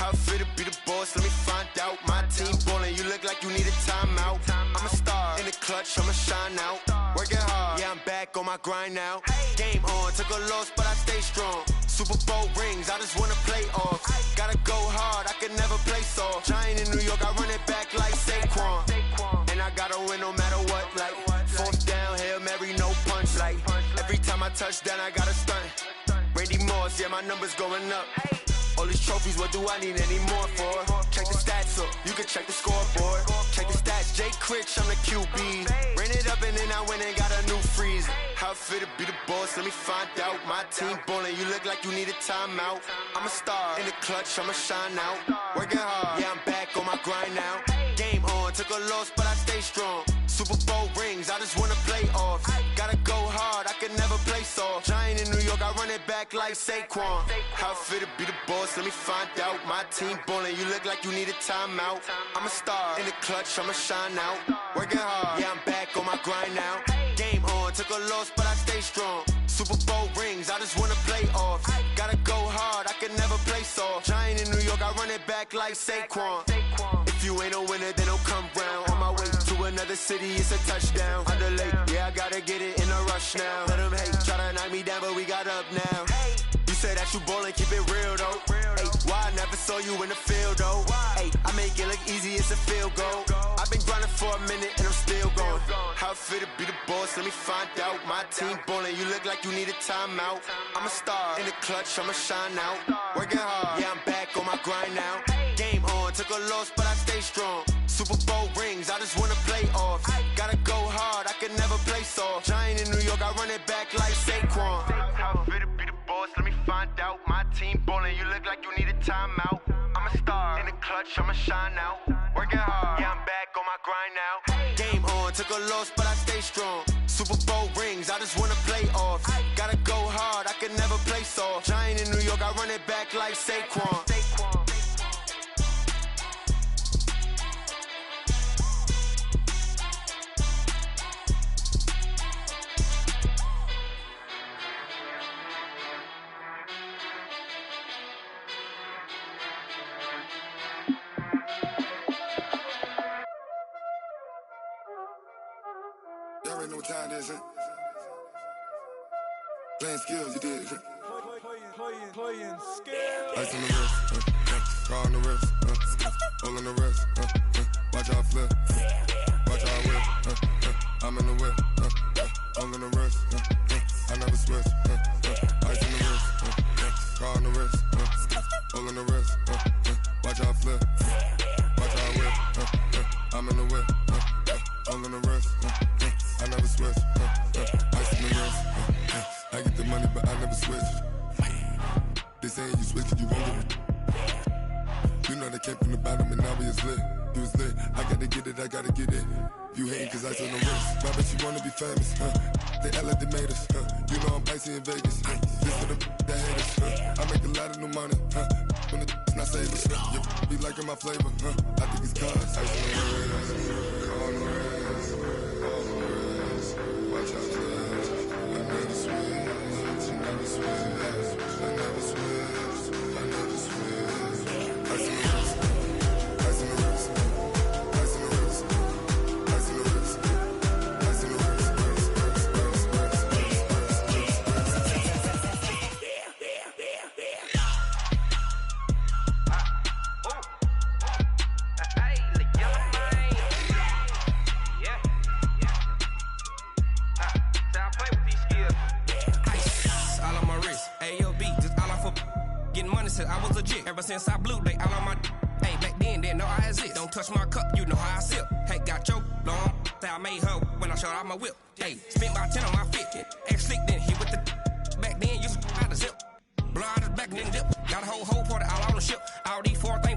How I feel to be the boss, let me find out. My team ballin', you look like you need a timeout. I'm a star, in the clutch, I'ma shine out. Working hard, yeah, I'm back on my grind now. Game on, took a loss, but I stay strong. Super Bowl rings, I just wanna play off. Gotta go hard, I can never play soft. Giant in New York, I run it back like Saquon. And I gotta win no matter what, like fourth down, Hail Mary, no punch. Like every time I touch down, I gotta stunt. Randy Moss, yeah, my numbers going up. All these trophies, what do I need any more for? Check the stats up, you can check the scoreboard. Check the stats, Jake Critch, I'm the QB. Ran it up and then I went and got a new freeze. How it feel to be the boss, let me find out. My team ballin', you look like you need a timeout. I'm a star, in the clutch, I'ma shine out. Working hard, yeah, I'm back on my grind now. Game on, took a loss, but I stay strong. Super Bowl rings, I just wanna play off. Gotta go hard, I can never play soft. Giant in New York, I run it back like Saquon. How it feel to be the boss, let me find out. My team ballin', you look like you need a timeout. I'm a star, in the clutch, I'ma shine out. Working hard, yeah, I'm back on my grind now. Game on, took a loss, but I stay strong. Super Bowl rings, I just wanna play off. Gotta go hard, I can never play soft. Giant in New York, I run it back like Saquon. If you ain't a winner, then don't come round. On my way to another city, it's a touchdown. Underlay, yeah, I gotta get it in a rush now. Let them hate, try to knock me down, but we got up now. You say that you ballin', keep it real though. Hey, why I never saw you in the field though? Hey, I make it look easy, it's a field goal. I've been grinding for a minute and I'm still going. How it feel to be the boss, let me find out. My team ballin', you look like you need a timeout. I'm a star, in the clutch, I'ma shine out. Working hard, yeah, I'm back on my grind now. Game on, took a loss, but I stay strong. Super Bowl rings, I just wanna play off. Gotta go hard, I can never play soft. Giant in New York, I run it back like Saquon. How it feel to be the boss, let me find out. My team ballin', you look like you need a timeout. I'm a star, in the clutch, I'ma shine out. Working hard, yeah, I'm back on my grind now. Game on, took a loss, but I stay strong. Super Bowl rings, I just wanna play off. Gotta go hard, I can never play soft. Giant in New York, I run it back like Saquon. Y'all already know what time it is, huh? Playing skills, you did, huh? Playing skills. Ice on the wrist, car on the wrist, hole on the wrist, watch how I flip, watch how I whip, I'm in the whip, hole on the wrist, I never switch, ice on the wrist, car on the wrist, hole on the wrist, watch how I flip, watch how I whip, I'm in the whip, hole on the wrist, I never switch, ice on the wrist, I get the money but I never switch. They saying you switch it, you won't get it. You know they came from the bottom and now we is lit. You was lit, I gotta get it, I gotta get it. You hating cause ice on the wrist. I bet you wanna be famous, They act like they made us, You know I'm icy in Vegas, This for the that hate us, I make a lot of new money, When it's not savers, You be liking my flavor, I think it's cause ice on the wrist, on the wrist, on the wrist. Watch out for this, I never switch, I never switch, I never switch, I never switch. Ice on the wrist, ice on the wrist, ice on the wrist, ice on the wrist, ice on the wrist, Said I was legit ever since I blew they all on my hey back then didn't know I exist. Don't touch my cup, you know how I sip. Hey, got your long say I made her when I showed out my whip. Hey, spent my 10 on my fit. X slick then hit with the back then used to out the zip. Blow out his back and then dip. Got a whole party all on the ship. All these four things